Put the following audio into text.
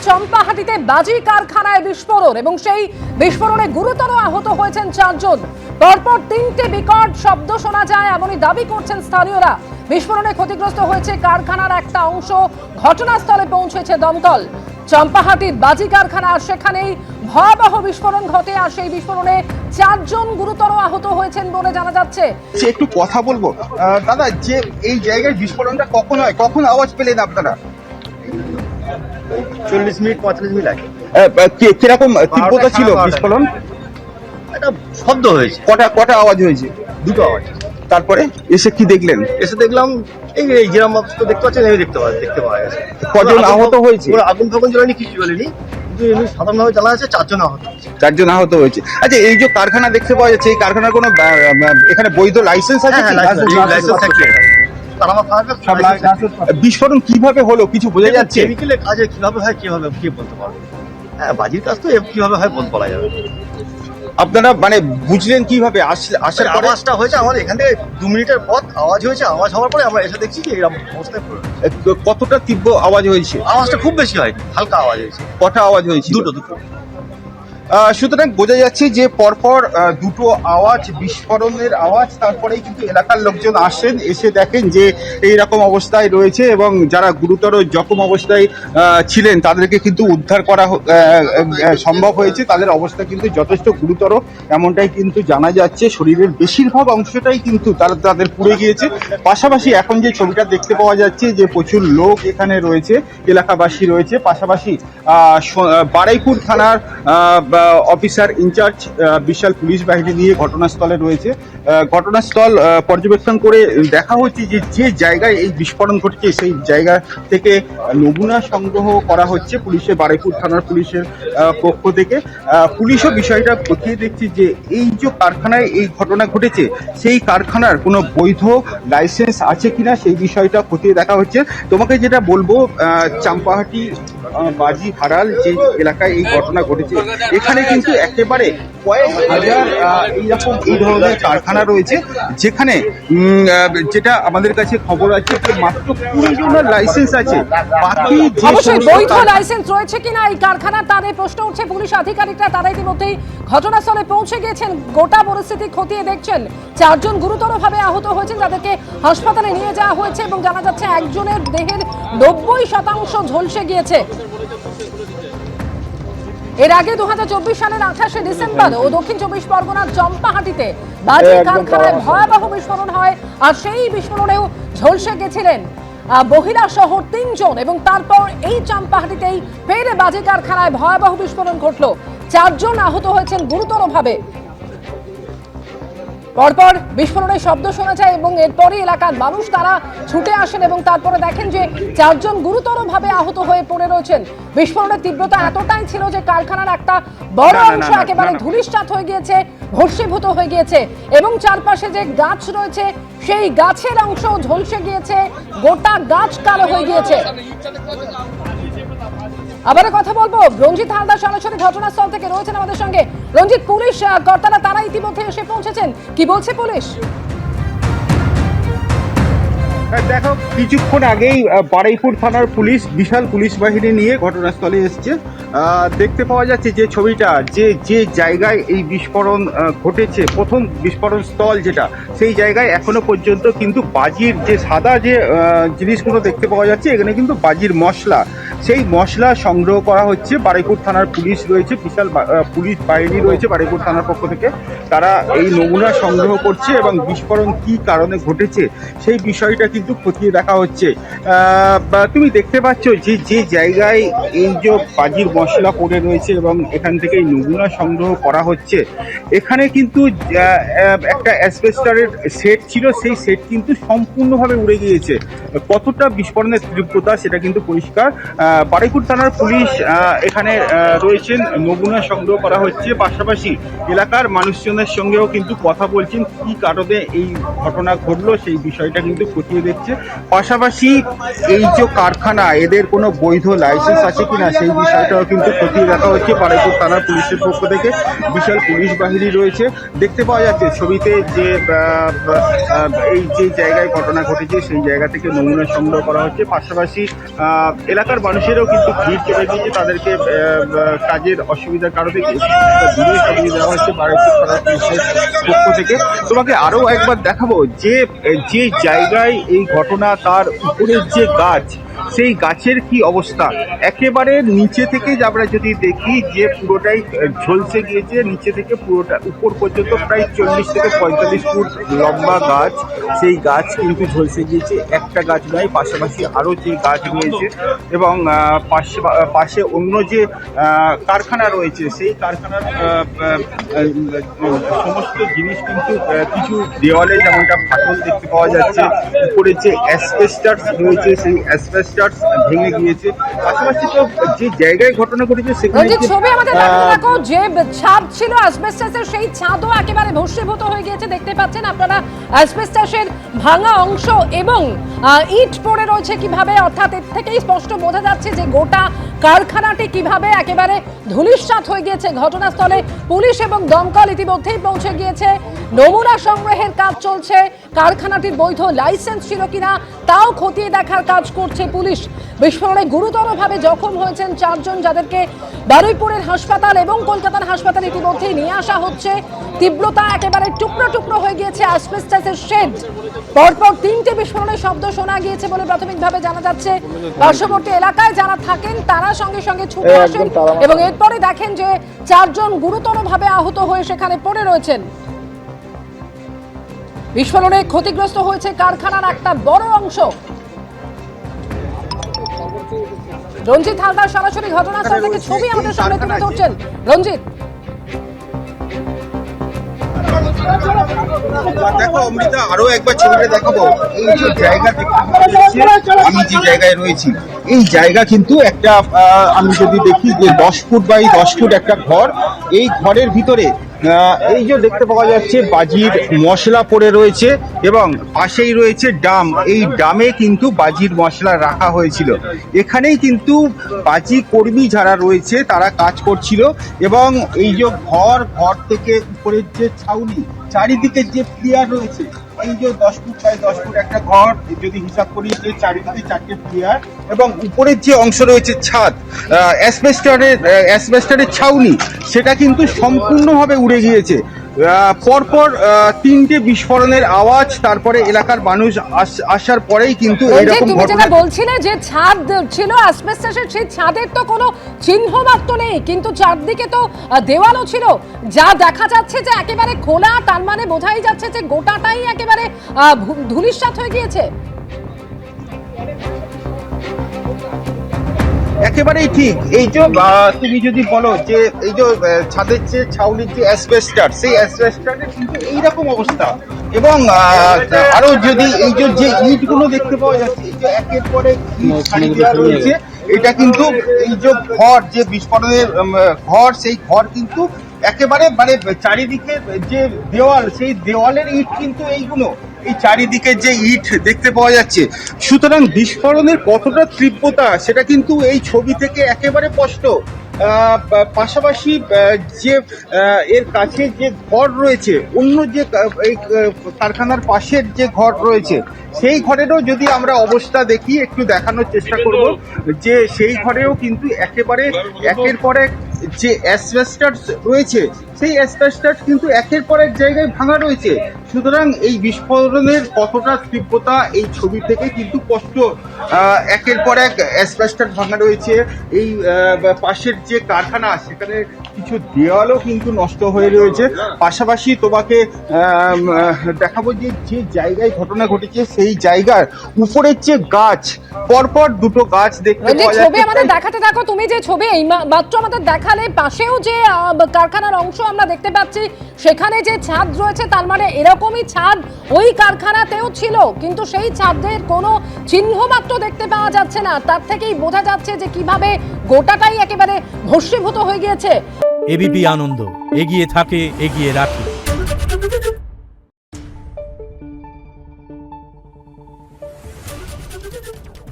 চম্পাহাটিতে বাজি কারখানায় বিস্ফোরণ এবং সেই বিস্ফোরণে গুরুতর আহত হয়েছেন 4 জন। পরপর 3টে বিকট শব্দ শোনা যায় এমনই দাবি করছেন স্থানীয়রা। বিস্ফোরণে ক্ষতিগ্রস্ত হয়েছে কারখানার একটা অংশ। ঘটনাস্থলে পৌঁছেছে দমকল। চম্পাহাটির বাজি কারখানা, সেখানেই ভয়াবহ বিস্ফোরণ ঘটে আর সেই বিস্ফোরণে 4 জন গুরুতর আহত হয়েছেন বলে জানা যাচ্ছে। একটু কথা বলবো দাদা, যে এই জায়গায় বিস্ফোরণটা কখন হয়, কখন আওয়াজ পেলেন আপনারা? 40 মিনিট 45 মিনিট আগে কিরকম তীব্রতা ছিল বিস্ফোরণ? একটা শব্দ হয়েছে, কটা আওয়াজ হয়েছে? দুটো আওয়াজ। তারপরে এসে কি দেখলেন? এসে দেখলাম এই যেরকম অবস্থা দেখতে পাচ্ছেন, আমি দেখতে পাওয়া গেছে। কজন আহত হয়েছে? আগুন ফাগুন জ্বলেনি, কিছু জ্বলেনি, কিন্তু এমনি সাধারণভাবে জানা আছে 4 জন আহত হয়েছে। 4 জন আহত হয়েছে। আচ্ছা, এই যে কারখানা দেখতে পাওয়া যাচ্ছে, এই কারখানার কোনো এখানে বৈধ লাইসেন্স আছে? বিস্ফোরণ কিভাবে হলো কিছু বোঝা যাচ্ছে? কেমিক্যালের কাজে কিভাবে হয় কে বলতে পারবে? হ্যাঁ, বাজির কাজ তো কিভাবে হয় বলা যাবে। আপনারা মানে বুঝলেন কিভাবে? আসার পরে আওয়াজটা হয়েছে, আমার এখান থেকে 2 মিনিটের পথ আওয়াজ হয়েছে। আওয়াজ হওয়ার পরে আমরা এসে দেখছি যে এরকম অবস্থায় পড়ে। কতটা তীব্র আওয়াজ হয়েছে? আওয়াজটা খুব বেশি হয়নি, হালকা আওয়াজ হয়েছে। কটা আওয়াজ হয়েছে? দুটো। সুতরাং বোঝা যাচ্ছে যে পরপর দুটো আওয়াজ, বিস্ফোরণের আওয়াজ। তারপরেই কিন্তু এলাকার লোকজন আসেন, এসে দেখেন যে এইরকম অবস্থায় রয়েছে এবং যারা গুরুতর জখম অবস্থায় ছিলেন তাদেরকে কিন্তু উদ্ধার করা সম্ভব হয়েছে। তাদের অবস্থা কিন্তু যথেষ্ট গুরুতর এমনটাই কিন্তু জানা যাচ্ছে। শরীরের বেশিরভাগ অংশটাই কিন্তু তাদের পুড়ে গিয়েছে। পাশাপাশি এখন যে ছবিটা দেখতে পাওয়া যাচ্ছে যে প্রচুর লোক এখানে রয়েছে, এলাকাবাসী রয়েছে। পাশাপাশি বারুইপুর থানার অফিসার ইনচার্জ বিশাল পুলিশ বাহিনী নিয়ে ঘটনাস্থলে রয়েছে। ঘটনাস্থল পর্যবেক্ষণ করে দেখা হচ্ছে যে যে জায়গায় এই বিস্ফোরণ ঘটছে সেই জায়গা থেকে নমুনা সংগ্রহ করা হচ্ছে পুলিশের, বারুইপুর থানার পুলিশের পক্ষ থেকে। পুলিশও বিষয়টা খতিয়ে দেখছে যে এই যে কারখানায় এই ঘটনা ঘটেছে সেই কারখানার কোনো বৈধ লাইসেন্স আছে কিনা সেই বিষয়টা খতিয়ে দেখা হচ্ছে। তোমাকে যেটা বলবো, চম্পাহাটি বাজি হারাল যে এলাকায় এই ঘটনা ঘটেছে, এখানে কিন্তু একেবারে কয়েক হাজার এই ধরনের কারখানা রয়েছে, যেখানে যেটা আমাদের কাছে খবর আছে যে মাত্র 20 জনের লাইসেন্স আছে। বাকি অবশ্যই বৈধ লাইসেন্স রয়েছে কিনা এই কারখানার তাদের প্রশ্ন উঠছে। পুলিশ আধিকারিকরা তারা ইতিমধ্যেই ঘটনাস্থলে পৌঁছে গিয়েছেন, গোটা পরিস্থিতি খতিয়ে দেখছেন। 4 জন গুরুতরভাবে আহত হয়েছেন, তাদেরকে হাসপাতালে নিয়ে যাওয়া হয়েছে এবং জানা যাচ্ছে একজনের দেহের 90% ঝলসে গিয়েছে। এর আগে 2024 সালের 28শে ডিসেম্বর ও দক্ষিণ 24 পরগনার চম্পাহাটিতে বাজি কারখানায় ভয়াবহ বিস্ফোরণ হয় আর সেই বিস্ফোরণেও ঝলসে গেছিলেন মহিলা সহ 3 জন এবং তারপর এই চম্পাহাটিতেই ফের বাজি কারখানায় ভয়াবহ বিস্ফোরণ ঘটলো। 4 জন আহত হয়েছেন গুরুতরভাবে। পরপর বিস্ফোরণের শব্দ শোনা যায় এবং এরপরই এলাকার মানুষ তারা ছুটে আসেন এবং তারপরে দেখেন যে 4 জন গুরুতরভাবে আহত হয়ে পড়ে রয়েছেন। বিস্ফোরণের তীব্রতা এতটাই ছিল যে কারখানার একটা বড় অংশ একেবারে ধূলিসাৎ হয়ে গিয়েছে, ভস্মীভূত হয়ে গিয়েছে এবং চারপাশে যে গাছ রয়েছে সেই গাছের অংশ ঝলসে গিয়েছে, গোটা গাছ কালো হয়ে গিয়েছে। আবার কথা বলবো, রঞ্জিত হালদার সরাসরি ঘটনাস্থল থেকে রয়েছেন আমাদের সঙ্গে। রঞ্জিত, পুলিশ কর্তারা তারা ইতিমধ্যে এসে পৌঁছেছেন, কি বলছে পুলিশ? দেখো, কিছুক্ষণ আগেই বারুইপুর থানার পুলিশ বিশাল পুলিশ বাহিনী নিয়ে ঘটনাস্থলে এসছে। দেখতে পাওয়া যাচ্ছে যে ছবিটা, যে জায়গায় এই বিস্ফোরণ ঘটেছে, প্রথম বিস্ফোরণ স্থল যেটা, সেই জায়গায় এখনো পর্যন্ত কিন্তু বাজির যে সাদা যে জিনিসগুলো দেখতে পাওয়া যাচ্ছে, এখানে কিন্তু বাজির মশলা, সেই মশলা সংগ্রহ করা হচ্ছে। বারুইপুর থানার পুলিশ রয়েছে, বিশাল পুলিশ বাহিনী রয়েছে বারুইপুর থানার পক্ষ থেকে। তারা এই নমুনা সংগ্রহ করছে এবং বিস্ফোরণ কী কারণে ঘটেছে সেই বিষয়টা কিন্তু খতিয়ে দেখা হচ্ছে। তুমি দেখতে পাচ্ছ যে জায়গায় এই যে বাজির মশলা পড়ে রয়েছে এবং এখান থেকে এই নমুনা সংগ্রহ করা হচ্ছে, এখানে কিন্তু একটা অ্যাসবেস্টারের সেট ছিল, সেই সেট কিন্তু সম্পূর্ণভাবে উড়ে গিয়েছে। কতটা বিস্ফোরণের তীব্রতা সেটা কিন্তু পরিষ্কার। বারুইপুর থানার পুলিশ এখানে রয়েছেন, নমুনা সংগ্রহ করা হচ্ছে। পাশাপাশি এলাকার মানুষজনের সঙ্গেও কিন্তু কথা বলছেন, কী কারণে এই ঘটনা ঘটলো সেই বিষয়টা কিন্তু খতিয়ে দেখছে। পাশাপাশি এই যে কারখানা, এদের কোনো বৈধ লাইসেন্স আছে কিনা সেই বিষয়টাও কিন্তু খতিয়ে দেখা হচ্ছে। বারুইপুর থানার পুলিশের পক্ষ থেকে বিশাল পুলিশ বাহিনী রয়েছে। দেখতে পাওয়া যাচ্ছে ছবিতে যে এই যে জায়গায় ঘটনা ঘটেছে সেই জায়গা থেকে নমুনা সংগ্রহ করা হচ্ছে। পাশাপাশি এলাকার মানুষেরও কিন্তু ভিড় চলে গিয়েছে, তাদেরকে কাজের অসুবিধার কারণে দূরে সরিয়ে দেওয়া হচ্ছে বারুইপুর থানার পুলিশের পক্ষ থেকে। তোমাকে আরো একবার দেখাবো যে যে জায়গায় এই ঘটনা, তার উপরের যে গাছ, সেই গাছের কি অবস্থা। একেবারে নিচে থেকে আমরা যদি দেখি যে পুরোটাই ঝলসে গিয়েছে, নিচে থেকে পুরোটা উপর পর্যন্ত প্রায় 40 থেকে 45 ফুট লম্বা গাছ, সেই গাছ কিন্তু ঝলসে গিয়েছে। একটা গাছ নয়, পাশাপাশি আরো যে গাছ রয়েছে এবং পাশে অন্য যে কারখানা রয়েছে সেই কারখানার সমস্ত জিনিস কিন্তু কিছু দেওয়ালে যেমনটা ফাটল দেখতে পাওয়া যাচ্ছে, উপরে যে অ্যাসবেস্টাস রয়েছে সেই অ্যাসবেস্টাস ভেঙে গিয়েছে। পাশাপাশি তো যে জায়গায় ঘটনা ঘটেছে সেখানে ছবি আমাদের দেখো, যে ছাদ ছিল অ্যাসবেস্টাসের সেই ছাদও একেবারে ভস্মীভূত হয়ে গিয়েছে। দেখতে পাচ্ছেন আপনারা অ্যাসবেস্টাসের ভাঙা অংশ এবং ইট পড়ে রয়েছে কিভাবে, অর্থাৎ এর থেকেই স্পষ্ট বোঝা যাচ্ছে যে গোটা কারখানাটি কিভাবে একেবারে ধূলিসাৎ হয়ে গিয়েছে। ঘটনাস্থলে পুলিশ এবং দমকল ইতিমধ্যেই পৌঁছে গিয়েছে। নমুনা সংগ্রহের কাজ চলছে। কারখানাটির বৈধ লাইসেন্স ছিল কিনা তাও খতিয়ে দেখার কাজ করছে পুলিশ। বিস্ফোরণে গুরুতরভাবে জখম হয়েছেন 4 জন, যাদেরকে বারুইপুরের হাসপাতাল এবং কলকাতার হাসপাতালে ইতিমধ্যেই নিয়ে আসা হচ্ছে। তীব্রতা একেবারে টুকরো টুকরো হয়ে গিয়েছে অ্যাসবেস্টাসের শেড। পরপর 3টে বিস্ফোরণের শব্দ শোনা গিয়েছে বলে প্রাথমিকভাবে জানা যাচ্ছে। পার্শ্ববর্তী এলাকায় যারা থাকেন তারা সঙ্গে সঙ্গে ছুটে আসেন এবং এরপরে দেখেন যে 4 জন গুরুতরভাবে আহত হয়ে সেখানে পড়ে রয়েছেন। বিস্ফোরণে ক্ষতিগ্রস্ত হয়েছে কারখানার একটা বড় অংশ। রঞ্জিত হালদার সরাসরি ঘটনাস্থল থেকে ছবি আমাদের সামনে তুলে ধরছেন। রঞ্জিত, দেখো অমৃতা, আরো একবার ছবিটা দেখাবো। এই যে জায়গা আমি যে জায়গায় রয়েছি, এই জায়গা কিন্তু একটা আমি যদি দেখি যে 10 ফুট বাই 10 ফুট একটা ঘর। এই ঘরের ভিতরে এই যে দেখতে পাওয়া যাচ্ছে বাজির মশলা পড়ে রয়েছে এবং পাশেই রয়েছে ডাম। এই ডামে কিন্তু বাজির মশলা রাখা হয়েছিল। এখানেই কিন্তু বাজি কর্মী যারা রয়েছে তারা কাজ করছিল এবং এই যে ঘর থেকে উপরের যে ছাউনি, চারিদিকে যে প্লেয়ার রয়েছে, এই যে 10 ফুট বাই 10 ফুট একটা ঘর যদি হিসাব করি যে চারিদিকে 4টে প্লেয়ার এবং উপরের যে অংশ রয়েছে ছাদ, অ্যাসবেস্টারের ছাউনি, সেটা কিন্তু সম্পূর্ণভাবে উড়ে গিয়েছে। পরপর 3টে বিস্ফোরণের আওয়াজ, তারপরে এলাকার মানুষ আসার পরেই কিন্তু এরকম তুমি যেটা বলছিলে যে ছাদ ছিল অ্যাসবেস্টাসের, সেই ছাদের তো কোনো চিহ্ন মাত্র নেই, কিন্তু চারদিকে তো দেওয়ালও ছিল, যা দেখা যাচ্ছে যে একেবারে খোলা। তার মানে বোঝাই যাচ্ছে যে গোটাটাই একেবারে ধূলিসাৎ হয়ে গিয়েছে। একেবারেই ঠিক। এই যে তুমি যদি বলো যে এই যে ছাদের যে ছাউনির যে অ্যাসবেস্টার, সেই অ্যাসবেস্টারের কিন্তু এইরকম অবস্থা এবং আরো যদি এই যে ইটগুলো দেখতে পাওয়া যাচ্ছে, এই যে একের পরে ইট সারি দেওয়া রয়েছে, এটা কিন্তু এই যে ঘর, যে বিস্ফোরণের ঘর, সেই ঘর কিন্তু একেবারে মানে চারিদিকে যে দেওয়াল, সেই দেওয়ালের ইট কিন্তু এইগুলো, এই চারিদিকে যে ইট দেখতে পাওয়া যাচ্ছে। সুতরাং বিস্ফোরণের কতটা তীব্রতা সেটা কিন্তু এই ছবি থেকে একেবারে স্পষ্ট। পাশাপাশি যে এর কাছে যে ঘর রয়েছে, অন্য যে এই কারখানার পাশের যে ঘর রয়েছে, সেই ঘরেরও যদি আমরা অবস্থা দেখি, একটু দেখানোর চেষ্টা করব যে সেই ঘরেও কিন্তু একেবারে একের পর এক যে অ্যাসবেস্টাস রয়েছে, সেই অ্যাসবেস্টাস কিন্তু একের পর এক জায়গায় ভাঙা রয়েছে। সুতরাং এই বিস্ফোরণের কতটা তীব্রতা এই ছবি থেকে কিন্তু স্পষ্ট। একের পর এক অ্যাসবেস্টাস ভাঙা রয়েছে। এই পাশের যে কারখানা, সেখানে কিছু দেওয়ালও কিন্তু নষ্ট হয়ে রয়েছে। পাশাপাশি তোমাকে দেখাবো যে যে জায়গায় ঘটনা ঘটেছে সেই জায়গার উপরের যে গাছ, পরপর 2টো গাছ দেখতে পাওয়া যাচ্ছে। ছবি আমাদের দেখাতে থাকো। তুমি যে ছবি এই মাত্র আমাদের দেখালে, পাশেও যে কারখানার অংশ আমরা দেখতে পাচ্ছি, সেখানে যে ছাদ রয়েছে, তার মানে এরকমই ছাদ ওই কারখানাতেও ছিল, কিন্তু সেই ছাদের কোনো চিহ্ন মাত্র দেখতে পাওয়া যাচ্ছে না। তার থেকেই বোঝা যাচ্ছে যে কিভাবে গোটাটাই একেবারে ভস্মীভূত হয়ে গিয়েছে। এবিপি আনন্দ, এগিয়ে থাকে, এগিয়ে রাখে। নিউজ।